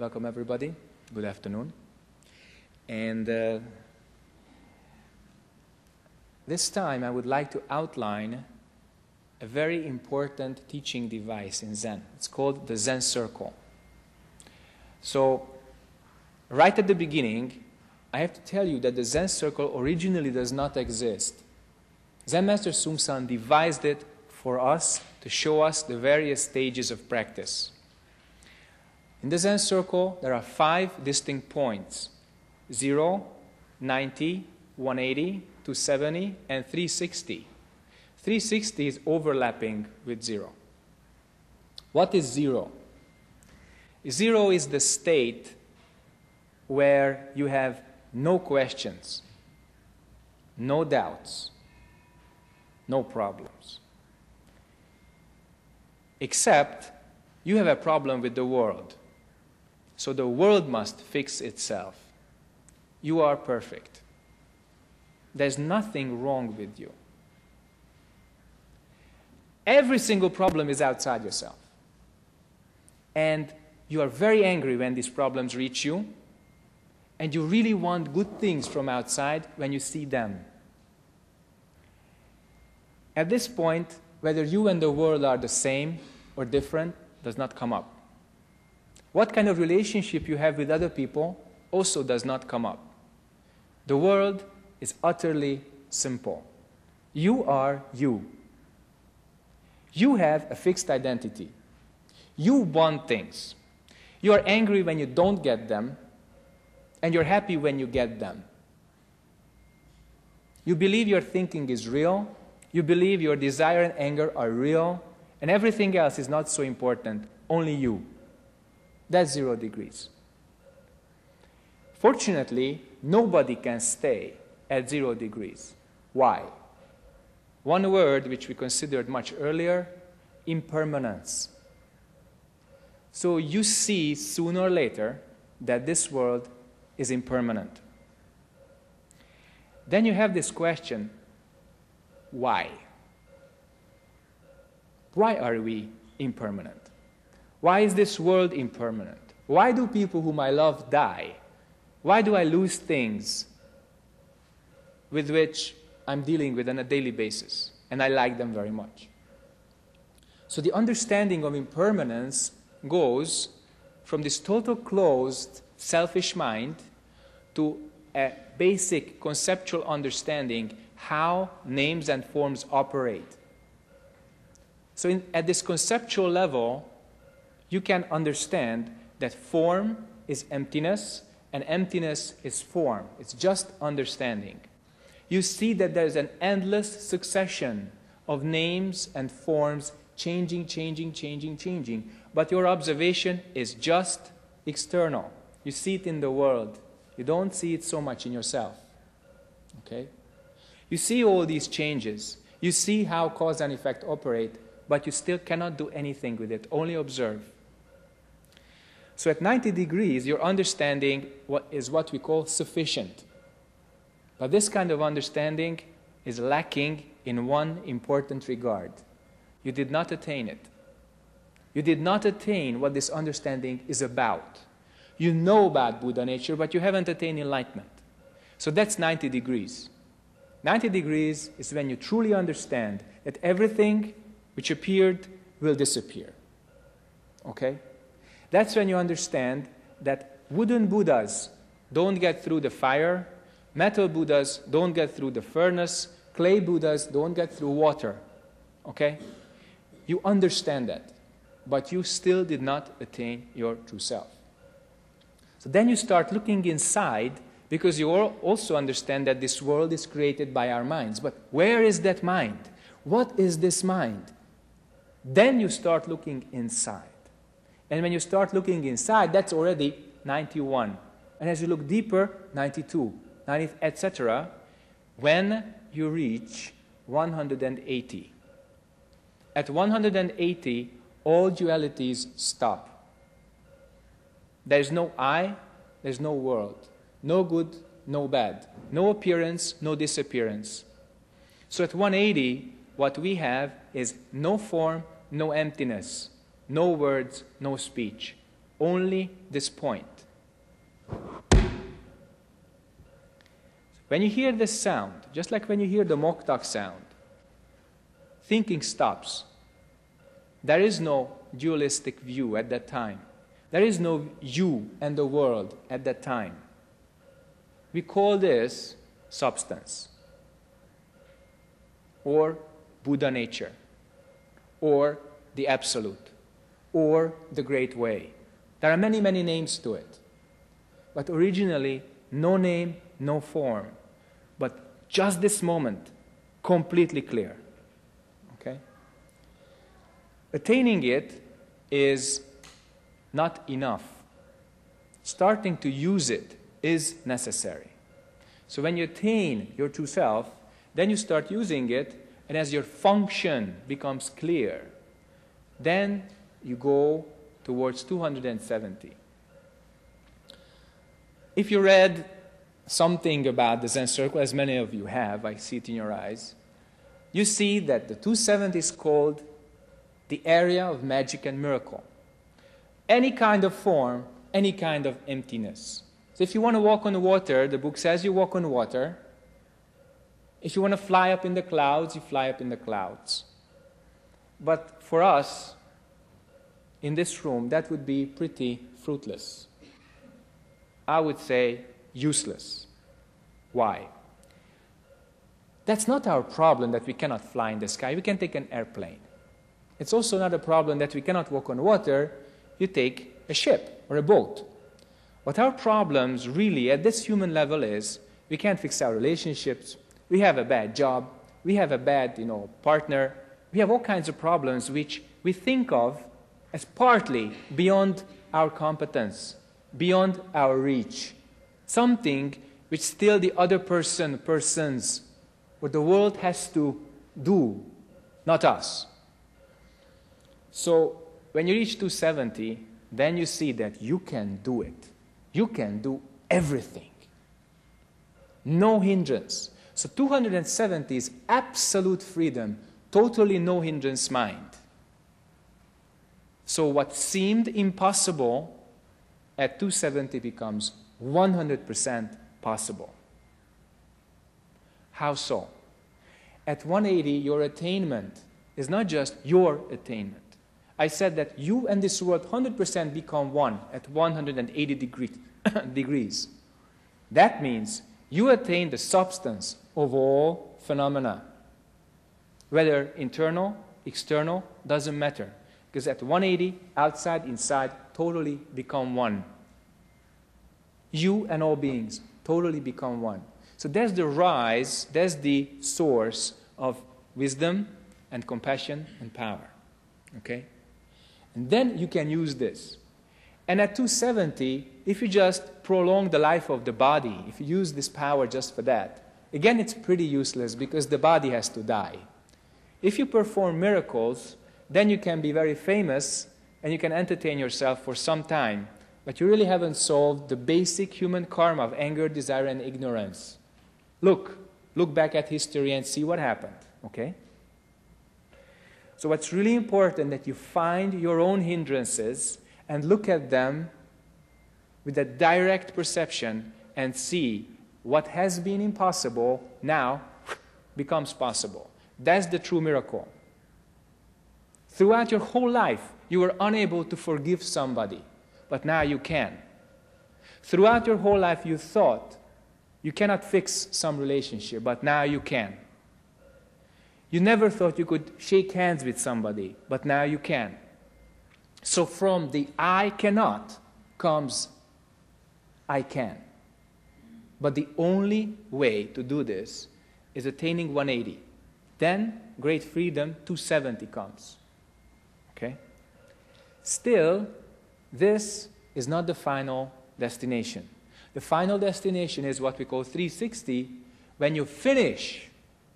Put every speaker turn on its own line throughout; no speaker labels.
Welcome everybody. Good afternoon. And this time I would like to outline a very important teaching device in Zen. It's called the Zen Circle. So, right at the beginning, I have to tell you that the Zen Circle originally does not exist. Zen Master Seung Sahn devised it for us to show us the various stages of practice. In the Zen Circle, there are 5 distinct points: 0, 90, 180, 270, and 360. 360 is overlapping with 0. What is 0? 0 is the state where you have no questions, no doubts, no problems. Except you have a problem with the world. So the world must fix itself. You are perfect. There's nothing wrong with you. Every single problem is outside yourself. And you are very angry when these problems reach you. And you really want good things from outside when you see them. At this point, whether you and the world are the same or different does not come up. What kind of relationship you have with other people also does not come up. The world is utterly simple. You are you. You have a fixed identity. You want things. You are angry when you don't get them, and you're happy when you get them. You believe your thinking is real. You believe your desire and anger are real, and everything else is not so important, only you. That's 0 degrees. Fortunately, nobody can stay at 0 degrees. Why? One word which we considered much earlier: impermanence. So you see sooner or later that this world is impermanent. Then you have this question: why? Why are we impermanent? Why is this world impermanent? Why do people whom I love die? Why do I lose things with which I'm dealing with on a daily basis, and I like them very much? So the understanding of impermanence goes from this total closed, selfish mind to a basic conceptual understanding how names and forms operate. So at this conceptual level, you can understand that form is emptiness and emptiness is form. It's just understanding. You see that there's an endless succession of names and forms changing, but your observation is just external. You see it in the world. You don't see it so much in yourself. Okay? You see all these changes. You see how cause and effect operate, but you still cannot do anything with it, only observe. So at 90 degrees, your understanding is what we call sufficient. But this kind of understanding is lacking in one important regard. You did not attain it. You did not attain what this understanding is about. You know about Buddha nature, but you haven't attained enlightenment. So that's 90 degrees. 90 degrees is when you truly understand that everything which appeared will disappear. Okay? That's when you understand that wooden Buddhas don't get through the fire, metal Buddhas don't get through the furnace, clay Buddhas don't get through water. Okay? You understand that, but you still did not attain your true self. So then you start looking inside, because you also understand that this world is created by our minds. But where is that mind? What is this mind? Then you start looking inside. And when you start looking inside, that's already 91. And as you look deeper, 92, 90, etc., when you reach 180. At 180, all dualities stop. There's no I, there's no world. No good, no bad. No appearance, no disappearance. So at 180, what we have is no form, no emptiness. No words, no speech. only this point. When you hear this sound, just like when you hear the moktak sound, thinking stops. There is no dualistic view at that time. There is no you and the world at that time. We call this substance, or Buddha nature, or the Absolute, or the Great Way. There are many, many names to it. But originally, no name, no form. But just this moment, completely clear. Okay? Attaining it is not enough. Starting to use it is necessary. So when you attain your true self, then you start using it, and as your function becomes clear, then you go towards 270. If you read something about the Zen circle, as many of you have, I see it in your eyes, you see that the 270 is called the area of magic and miracle. Any kind of form, any kind of emptiness. So if you want to walk on water, the book says you walk on water. If you want to fly up in the clouds, you fly up in the clouds. But for us, in this room, that would be pretty fruitless. I would say useless. Why? That's not our problem that we cannot fly in the sky. We can take an airplane. It's also not a problem that we cannot walk on water. You take a ship or a boat. What our problems really at this human level is, we can't fix our relationships. We have a bad job. We have a bad, partner. We have all kinds of problems which we think of as partly beyond our competence, beyond our reach. Something which still the other persons, what the world has to do, not us. So when you reach 270, then you see that you can do it. You can do everything. No hindrance. So 270 is absolute freedom, totally no hindrance mind. So what seemed impossible at 270 becomes 100% possible. How so? At 180, your attainment is not just your attainment. I said that you and this world 100% become one at 180 degrees. That means you attain the substance of all phenomena. Whether internal, external, doesn't matter. Because at 180, outside, inside, totally become one. You and all beings totally become one. So there's the rise, there's the source of wisdom and compassion and power. Okay? And then you can use this. And at 270, if you just prolong the life of the body, if you use this power just for that, again it's pretty useless because the body has to die. If you perform miracles, then you can be very famous and you can entertain yourself for some time, but you really haven't solved the basic human karma of anger, desire, and ignorance. Look back at history and see what happened, okay? So what's really important that you find your own hindrances and look at them with a direct perception and see what has been impossible now becomes possible. That's the true miracle. Throughout your whole life, you were unable to forgive somebody, but now you can. Throughout your whole life, you thought you cannot fix some relationship, but now you can. You never thought you could shake hands with somebody, but now you can. So from the I cannot comes I can. But the only way to do this is attaining 180. Then great freedom, 270 comes. Okay? Still, this is not the final destination. The final destination is what we call 360, when you finish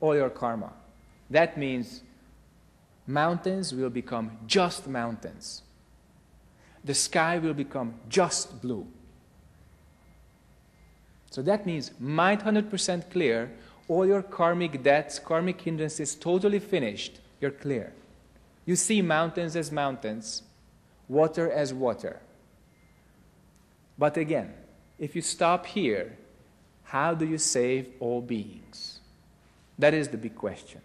all your karma. That means mountains will become just mountains. The sky will become just blue. So that means mind 100% clear, all your karmic debts, karmic hindrances totally finished, you're clear. You see mountains as mountains, water as water. But again, if you stop here, how do you save all beings? That is the big question.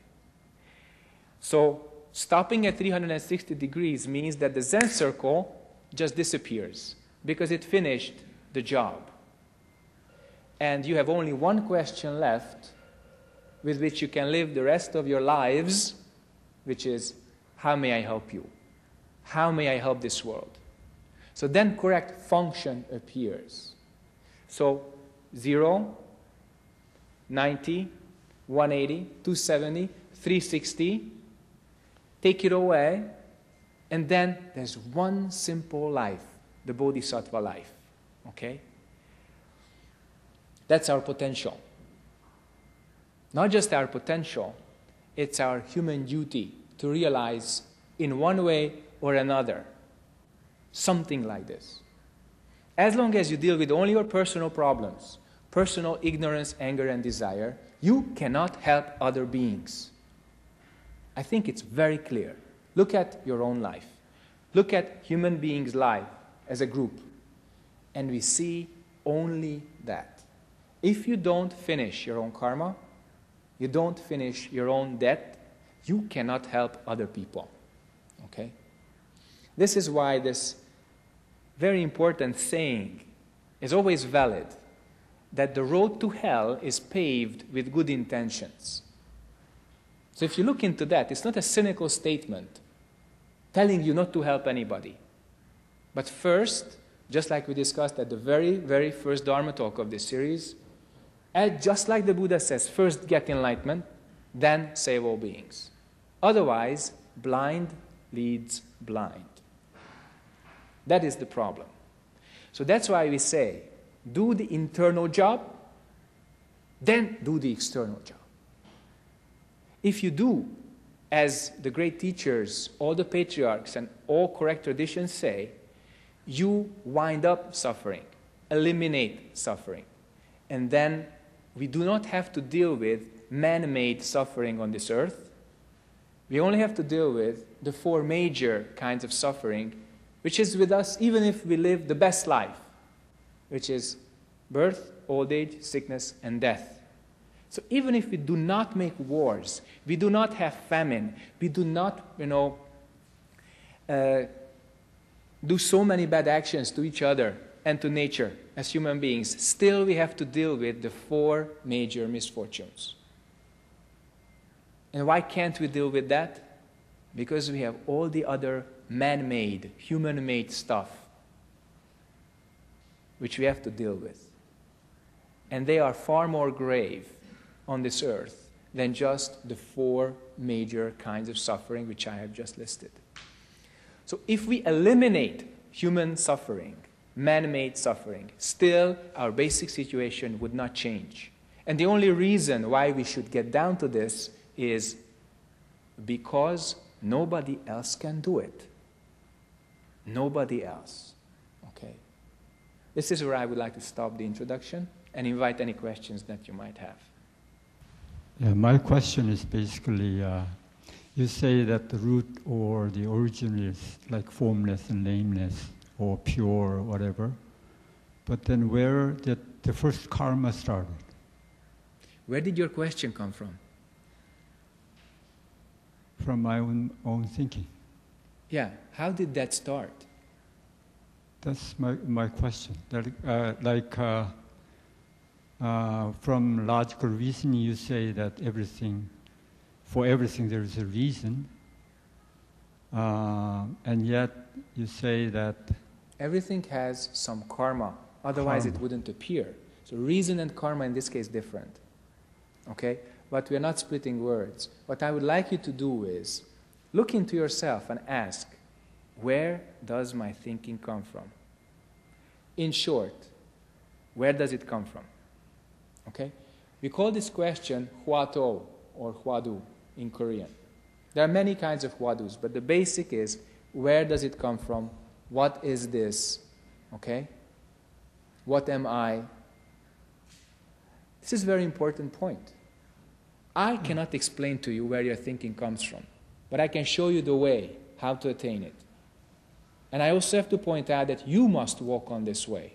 So stopping at 360 degrees means that the Zen circle just disappears because it finished the job. And you have only one question left with which you can live the rest of your lives, which is, how may I help you? How may I help this world? So then correct function appears. So 0, 90, 180, 270, 360, take it away, and then there's one simple life, the Bodhisattva life. Okay? That's our potential. Not just our potential, it's our human duty to realize in one way or another something like this. As long as you deal with only your personal problems, personal ignorance, anger, and desire, you cannot help other beings. I think it's very clear. Look at your own life. Look at human beings' life as a group. And we see only that. If you don't finish your own karma, you don't finish your own debt, you cannot help other people. Okay? This is why this very important saying is always valid, that the road to hell is paved with good intentions. So if you look into that, it's not a cynical statement telling you not to help anybody. But first, just like we discussed at the very, very first Dharma talk of this series, and just like the Buddha says, first get enlightenment, then save all beings. Otherwise, blind leads blind. That is the problem. So that's why we say, do the internal job, then do the external job. If you do, as the great teachers, all the patriarchs, and all correct traditions say, you wind up suffering, eliminate suffering. And then we do not have to deal with man-made suffering on this earth. We only have to deal with the 4 major kinds of suffering, which is with us even if we live the best life, which is birth, old age, sickness, and death. So even if we do not make wars, we do not have famine, we do not, do so many bad actions to each other and to nature as human beings, still we have to deal with the 4 major misfortunes. And why can't we deal with that? Because we have all the other man-made, human-made stuff which we have to deal with. And they are far more grave on this earth than just the 4 major kinds of suffering which I have just listed. So if we eliminate human suffering, man-made suffering, still our basic situation would not change. And the only reason why we should get down to this is because nobody else can do it. Nobody else. Okay? This is where I would like to stop the introduction and invite any questions that you might have.
Yeah, my question is basically, you say that the root or the origin is like formless and nameless or pure or whatever, but then where did the first karma started?
Where did your question come from?
From my own thinking.
Yeah, how did that start?
That's my question. That, from logical reasoning, you say that for everything there is a reason, and yet you say that
everything has some karma, otherwise it wouldn't appear. So reason and karma in this case different. Okay? But we are not splitting words. What I would like you to do is look into yourself and ask, where does my thinking come from? In short, where does it come from? Okay? We call this question Hwa To or Hwa Du in Korean. There are many kinds of Hwa Dus, but the basic is, where does it come from? What is this? Okay? What am I? This is a very important point. I cannot explain to you where your thinking comes from, but I can show you the way, how to attain it. And I also have to point out that you must walk on this way.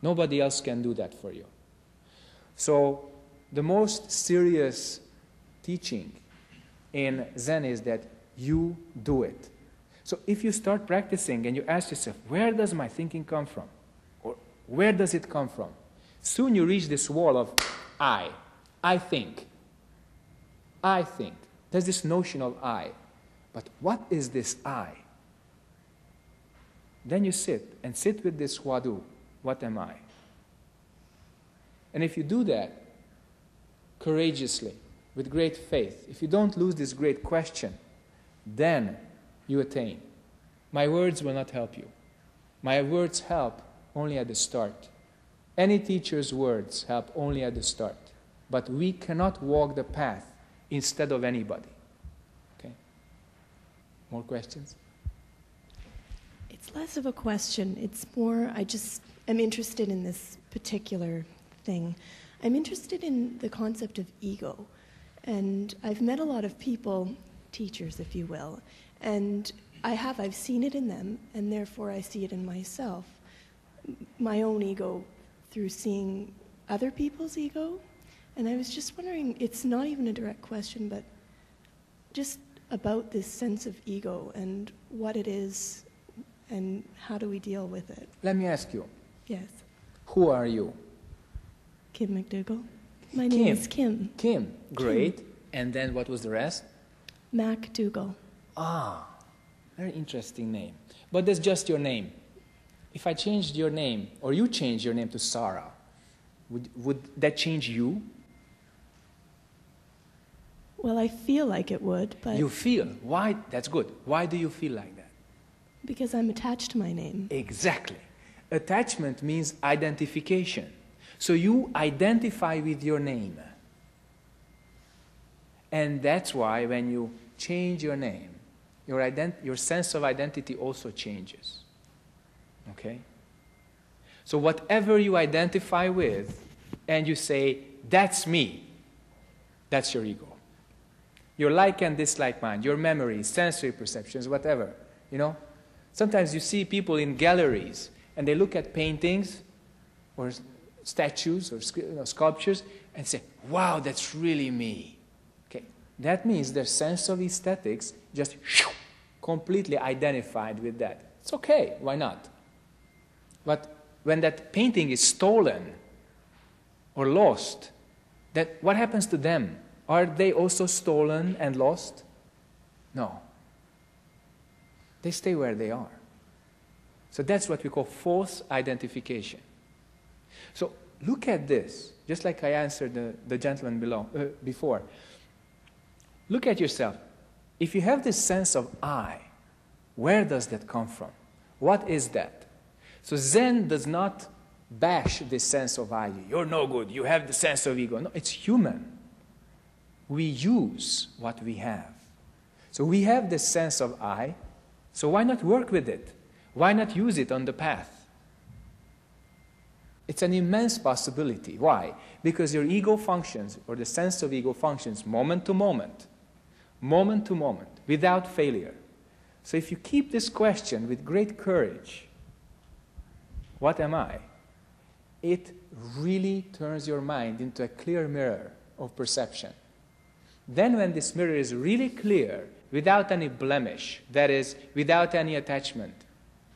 Nobody else can do that for you. So the most serious teaching in Zen is that you do it. So if you start practicing and you ask yourself, where does my thinking come from? Or where does it come from? Soon you reach this wall of I think. I think. There's this notion of I. But what is this I? Then you sit with this Hwa-Du. What am I? And if you do that courageously, with great faith, if you don't lose this great question, then you attain. My words will not help you. My words help only at the start. Any teacher's words help only at the start. But we cannot walk the path instead of anybody. Okay? More questions?
It's less of a question. It's more, I'm interested in this particular thing. I'm interested in the concept of ego. And I've met a lot of people, teachers, if you will, and I've seen it in them, and therefore I see it in myself. My own ego through seeing other people's ego. And I was just wondering, it's not even a direct question, but just about this sense of ego and what it is and how do we deal with it?
Let me ask you.
Yes.
Who are you?
Kim McDougall. My name is Kim.
Kim. Great.
Kim.
And then what was the rest?
MacDougall.
Ah, very interesting name. But that's just your name. If I changed your name, or you changed your name to Sarah, would that change you?
Well, I feel like it would, but...
You feel? Why? That's good. Why do you feel like that?
Because I'm attached to my name.
Exactly. Attachment means identification. So you identify with your name. And that's why when you change your name, your sense of identity also changes. Okay? So whatever you identify with, and you say, that's me, that's your ego. Your like and dislike mind, your memories, sensory perceptions, whatever. You know? Sometimes you see people in galleries, and they look at paintings, or statues, or sculptures, and say, wow, that's really me. Okay? That means their sense of aesthetics just completely identified with that. It's okay, why not? But when that painting is stolen or lost, what happens to them? Are they also stolen and lost? No. They stay where they are. So that's what we call false identification. So look at this, just like I answered the gentleman before. Look at yourself. If you have this sense of I, where does that come from? What is that? So Zen does not bash this sense of I. You're no good, you have the sense of ego. No, it's human. We use what we have. So we have this sense of I, so why not work with it? Why not use it on the path? It's an immense possibility. Why? Because your ego functions, or the sense of ego functions moment to moment, without failure. So if you keep this question with great courage, what am I? It really turns your mind into a clear mirror of perception. Then when this mirror is really clear, without any blemish, that is, without any attachment,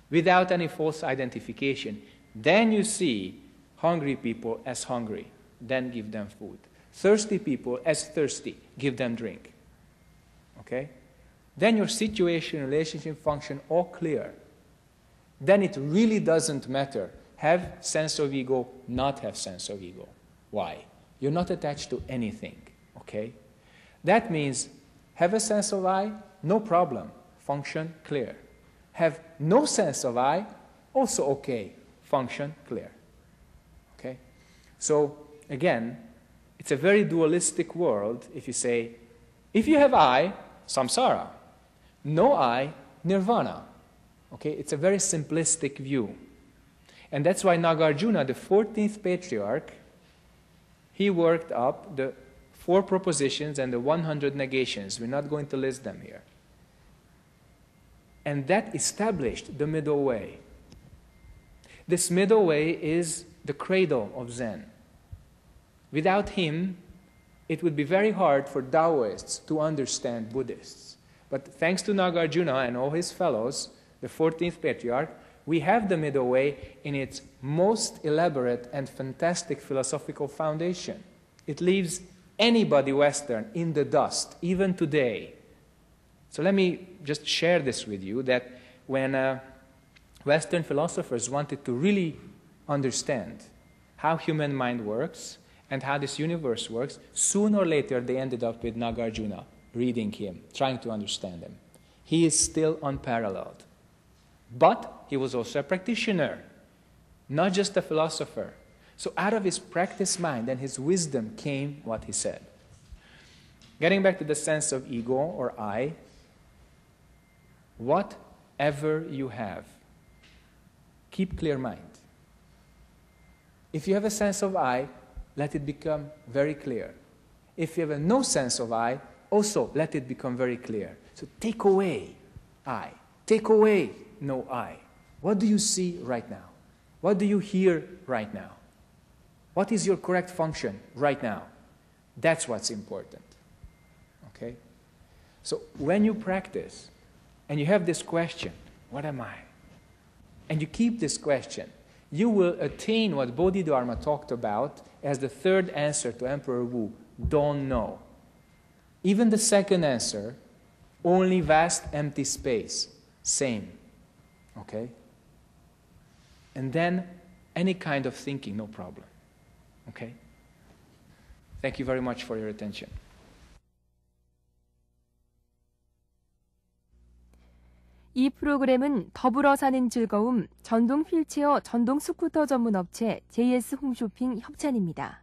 without any false identification, then you see hungry people as hungry, then give them food. Thirsty people as thirsty, give them drink. Okay? Then your situation, relationship, function all clear. Then it really doesn't matter. Have sense of ego, not have sense of ego. Why? You're not attached to anything. Okay? That means have a sense of I, no problem. Function clear. Have no sense of I, also okay. Function clear. Okay? So again, it's a very dualistic world if you say, if you have I, samsara. No I, nirvana. Okay? It's a very simplistic view. And that's why Nagarjuna, the 14th patriarch, he worked up the 4 propositions and the 100 negations. We're not going to list them here. And that established the middle way. This middle way is the cradle of Zen. Without him, it would be very hard for Taoists to understand Buddhists. But thanks to Nagarjuna and all his fellows, the 14th patriarch, we have the middle way in its most elaborate and fantastic philosophical foundation. It leaves anybody Western in the dust, even today. So let me just share this with you, that when Western philosophers wanted to really understand how human mind works and how this universe works, sooner or later they ended up with Nagarjuna, reading him, trying to understand him. He is still unparalleled. But he was also a practitioner, not just a philosopher. So out of his practice mind and his wisdom came what he said. Getting back to the sense of ego or I, whatever you have, keep clear mind. If you have a sense of I, let it become very clear. If you have no sense of I, also let it become very clear. So take away I. Take away no I. What do you see right now? What do you hear right now? What is your correct function right now? That's what's important. Okay? So when you practice and you have this question, what am I? And you keep this question, you will attain what Bodhidharma talked about as the third answer to Emperor Wu, don't know. Even the second answer, only vast empty space, same. Okay? And then any kind of thinking, no problem. Okay? Thank you very much for your attention.
이 프로그램은 더불어 사는 즐거움, 전동 휠체어 전동 스쿠터 전문 업체 JS 홈쇼핑 협찬입니다.